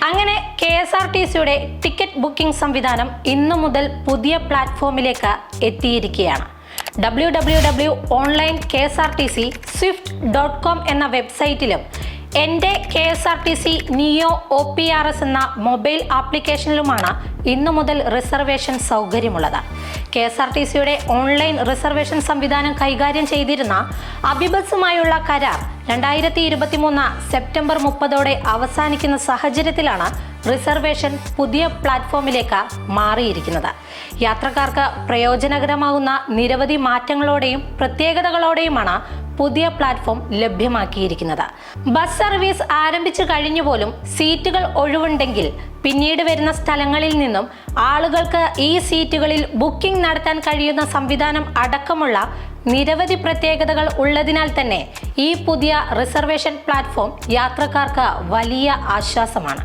അങ്ങനെ KSRTCയുടെ ticket booking സംവിധാനം ഇന്നു മുതൽ പുതിയ പ്ലാറ്റ്ഫോമിലേക്ക് എത്തിയിരിക്കുകയാണ്. www.onlinekSRTCSwift.com എന്ന വെബ്സൈറ്റിലും എൻ്റെ KSRTC നിയോ OPRS എന്ന മൊബൈൽ ആപ്ലിക്കേഷനിലുമാണ് ഇന്നു മുതൽ റിസർവേഷൻ സൗകര്യമുള്ളത്. KSRTCയുടെ ഓൺലൈൻ റിസർവേഷൻ സംവിധാനം കൈകാര്യം ചെയ്തിരുന്ന അബിബസുമായുള്ള കരാർ 2023 സെപ്റ്റംബർ 30 അവസാനിക്കുന്ന സാഹചര്യത്തിലാണ് റിസർവേഷൻ പുതിയ പ്ലാറ്റ്ഫോമിലേക്ക് മാറിയിരിക്കുന്നത്. യാത്രക്കാർക്ക് പ്രയോജനകരമാകുന്ന നിരവധി മാറ്റങ്ങളോടെയും പ്രത്യേകതകളോടെയുമാണ് പുതിയ പ്ലാറ്റ്ഫോം ലഭ്യമാക്കിയിരിക്കുന്നത്. ബസ് സർവീസ് ആരംഭിച്ചു കഴിഞ്ഞു പോലും സീറ്റുകൾ ഒഴിവുണ്ടെങ്കിൽ പിന്നീട് വരുന്ന സ്ഥലങ്ങളിൽ നിന്നും ആളുകൾക്ക് ഈ സീറ്റുകളിൽ ബുക്കിംഗ് നടത്താൻ കഴിയുന്ന സംവിധാനം അടക്കമുള്ള നിരവധി പ്രത്യേകതകൾ ഉള്ളതിനാൽ തന്നെ ഈ പുതിയ റിസർവേഷൻ പ്ലാറ്റ്ഫോം യാത്രക്കാർക്ക് വലിയ ആശ്വാസമാണ്.